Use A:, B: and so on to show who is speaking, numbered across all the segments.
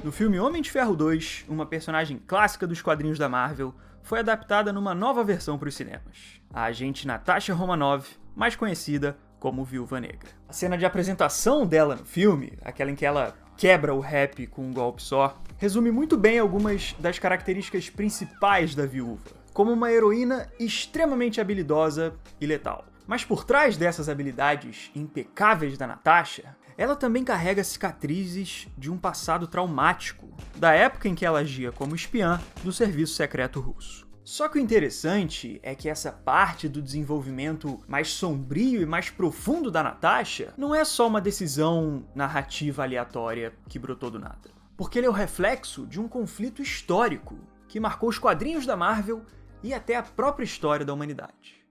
A: No filme Homem de Ferro 2, uma personagem clássica dos quadrinhos da Marvel foi adaptada numa nova versão para os cinemas. A agente Natasha Romanoff, mais conhecida como Viúva Negra. A cena de apresentação dela no filme, aquela em que ela quebra o rap com um golpe só, resume muito bem algumas das características principais da Viúva, como uma heroína extremamente habilidosa e letal. Mas por trás dessas habilidades impecáveis da Natasha, ela também carrega cicatrizes de um passado traumático, da época em que ela agia como espiã do serviço secreto russo. Só que o interessante é que essa parte do desenvolvimento mais sombrio e mais profundo da Natasha não é só uma decisão narrativa aleatória que brotou do nada. Porque ele é o reflexo de um conflito histórico que marcou os quadrinhos da Marvel e até a própria história da humanidade.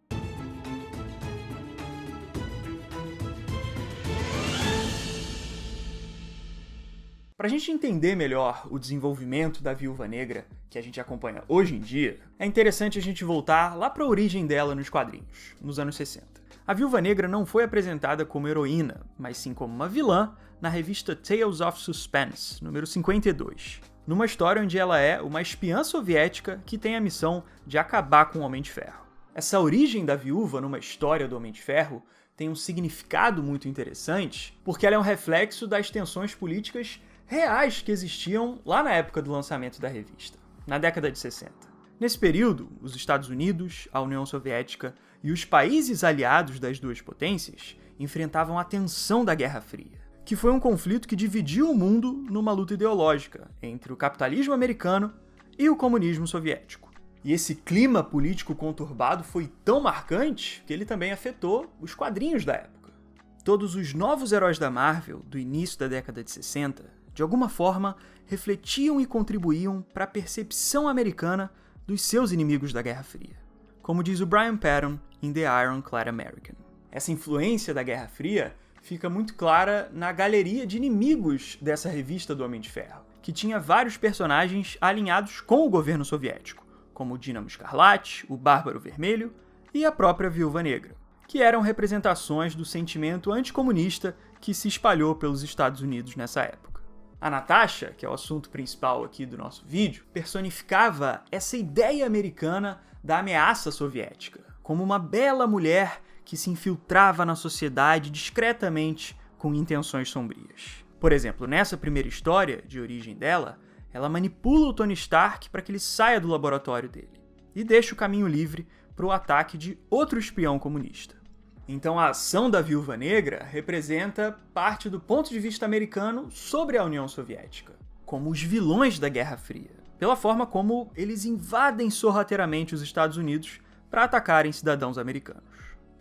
A: Para a gente entender melhor o desenvolvimento da Viúva Negra que a gente acompanha hoje em dia, é interessante a gente voltar lá para a origem dela nos quadrinhos, nos anos 60. A Viúva Negra não foi apresentada como heroína, mas sim como uma vilã na revista Tales of Suspense, número 52, numa história onde ela é uma espiã soviética que tem a missão de acabar com o Homem de Ferro. Essa origem da Viúva numa história do Homem de Ferro tem um significado muito interessante, porque ela é um reflexo das tensões políticas reais que existiam lá na época do lançamento da revista, na década de 60. Nesse período, os Estados Unidos, a União Soviética e os países aliados das duas potências enfrentavam a tensão da Guerra Fria, que foi um conflito que dividiu o mundo numa luta ideológica entre o capitalismo americano e o comunismo soviético. E esse clima político conturbado foi tão marcante que ele também afetou os quadrinhos da época. Todos os novos heróis da Marvel do início da década de 60 de alguma forma, refletiam e contribuíam para a percepção americana dos seus inimigos da Guerra Fria. Como diz o Brian Patton em The Ironclad American. Essa influência da Guerra Fria fica muito clara na galeria de inimigos dessa revista do Homem de Ferro, que tinha vários personagens alinhados com o governo soviético, como o Dínamo Escarlate, o Bárbaro Vermelho e a própria Viúva Negra, que eram representações do sentimento anticomunista que se espalhou pelos Estados Unidos nessa época. A Natasha, que é o assunto principal aqui do nosso vídeo, personificava essa ideia americana da ameaça soviética, como uma bela mulher que se infiltrava na sociedade discretamente com intenções sombrias. Por exemplo, nessa primeira história de origem dela, ela manipula o Tony Stark para que ele saia do laboratório dele e deixa o caminho livre para o ataque de outro espião comunista. Então a ação da Viúva Negra representa parte do ponto de vista americano sobre a União Soviética, como os vilões da Guerra Fria, pela forma como eles invadem sorrateiramente os Estados Unidos para atacarem cidadãos americanos.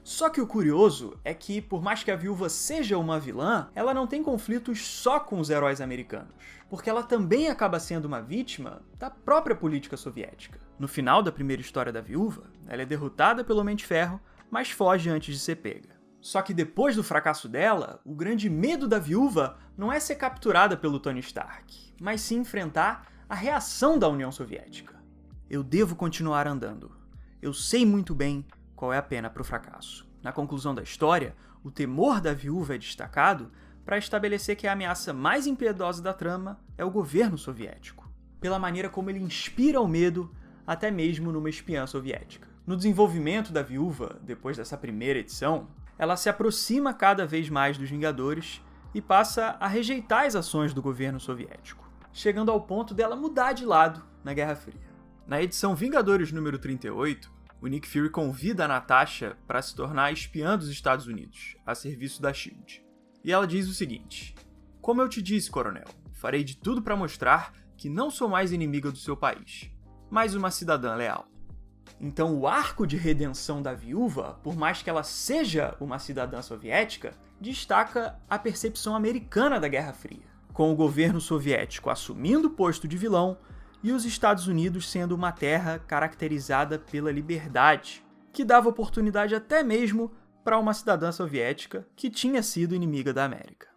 A: Só que o curioso é que, por mais que a Viúva seja uma vilã, ela não tem conflitos só com os heróis americanos, porque ela também acaba sendo uma vítima da própria política soviética. No final da primeira história da Viúva, ela é derrotada pelo Homem de Ferro, mas foge antes de ser pega. Só que depois do fracasso dela, o grande medo da Viúva não é ser capturada pelo Tony Stark, mas sim enfrentar a reação da União Soviética. Eu devo continuar andando. Eu sei muito bem qual é a pena para o fracasso. Na conclusão da história, o temor da Viúva é destacado para estabelecer que a ameaça mais impiedosa da trama é o governo soviético, pela maneira como ele inspira o medo até mesmo numa espiã soviética. No desenvolvimento da Viúva, depois dessa primeira edição, ela se aproxima cada vez mais dos Vingadores e passa a rejeitar as ações do governo soviético, chegando ao ponto dela mudar de lado na Guerra Fria. Na edição Vingadores número 38, o Nick Fury convida a Natasha para se tornar a espiã dos Estados Unidos, a serviço da S.H.I.E.L.D. E ela diz o seguinte: "Como eu te disse, coronel, farei de tudo para mostrar que não sou mais inimiga do seu país, mas uma cidadã leal." Então o arco de redenção da Viúva, por mais que ela seja uma cidadã soviética, destaca a percepção americana da Guerra Fria, com o governo soviético assumindo o posto de vilão e os Estados Unidos sendo uma terra caracterizada pela liberdade, que dava oportunidade até mesmo para uma cidadã soviética que tinha sido inimiga da América.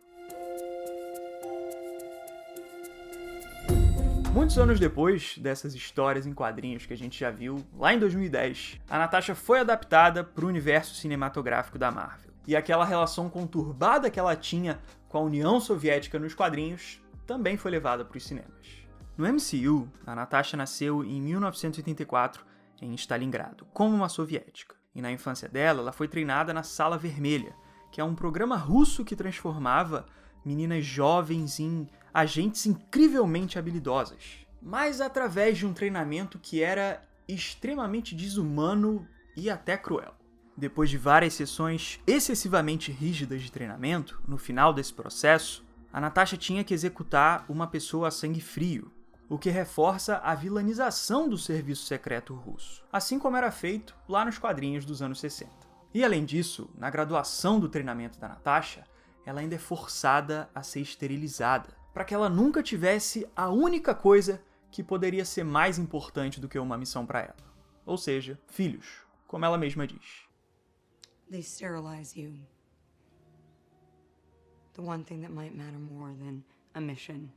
A: Muitos anos depois dessas histórias em quadrinhos que a gente já viu, lá em 2010, a Natasha foi adaptada para o universo cinematográfico da Marvel. E aquela relação conturbada que ela tinha com a União Soviética nos quadrinhos também foi levada para os cinemas. No MCU, a Natasha nasceu em 1984 em Stalingrado, como uma soviética. E na infância dela, ela foi treinada na Sala Vermelha, que é um programa russo que transformava meninas jovens em agentes incrivelmente habilidosas, mas através de um treinamento que era extremamente desumano e até cruel. Depois de várias sessões excessivamente rígidas de treinamento, no final desse processo, a Natasha tinha que executar uma pessoa a sangue frio, o que reforça a vilanização do serviço secreto russo, assim como era feito lá nos quadrinhos dos anos 60. E além disso, na graduação do treinamento da Natasha, ela ainda é forçada a ser esterilizada, para que ela nunca tivesse a única coisa que poderia ser mais importante do que uma missão para ela. Ou seja, filhos, como ela mesma diz.
B: They sterilize you. The one thing that might matter more than a mission.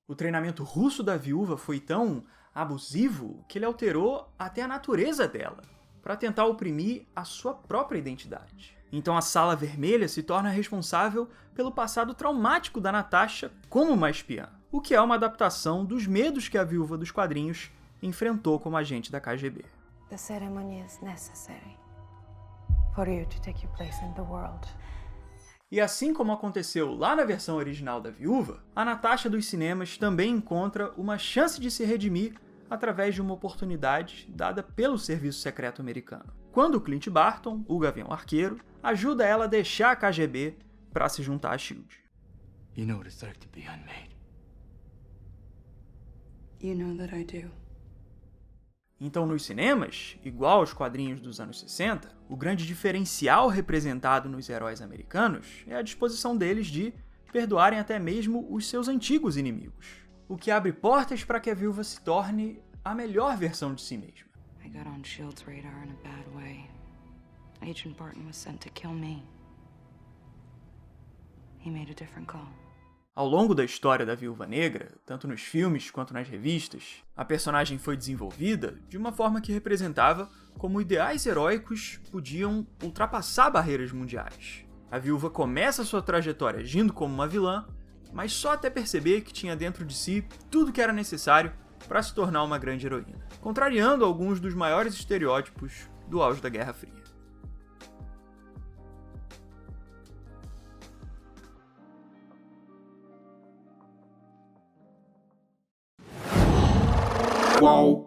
A: O treinamento russo da viúva foi tão abusivo que ele alterou até a natureza dela, para tentar oprimir a sua própria identidade. Então a Sala Vermelha se torna responsável pelo passado traumático da Natasha como uma espiã, o que é uma adaptação dos medos que a viúva dos quadrinhos enfrentou como agente da KGB.
C: The ceremony is necessary for you to take your place in the world.
A: E assim como aconteceu lá na versão original da viúva, a Natasha dos cinemas também encontra uma chance de se redimir através de uma oportunidade dada pelo Serviço Secreto Americano, quando Clint Barton, o Gavião Arqueiro, ajuda ela a deixar a KGB para se juntar à S.H.I.E.L.D.
D: You know what it's like to be unmade.
B: You know that I do.
A: Então, nos cinemas, igual aos quadrinhos dos anos 60, o grande diferencial representado nos heróis americanos é a disposição deles de perdoarem até mesmo os seus antigos inimigos, o que abre portas para que a viúva se torne a melhor versão de si mesma.
B: I got on S.H.I.E.L.D.'s radar in a bad way. Agent Barton was sent to kill me. He made a different call.
A: Ao longo da história da Viúva Negra, tanto nos filmes quanto nas revistas, a personagem foi desenvolvida de uma forma que representava como ideais heróicos podiam ultrapassar barreiras mundiais. A viúva começa sua trajetória agindo como uma vilã, mas só até perceber que tinha dentro de si tudo que era necessário para se tornar uma grande heroína, contrariando alguns dos maiores estereótipos do auge da Guerra Fria.
E: Qual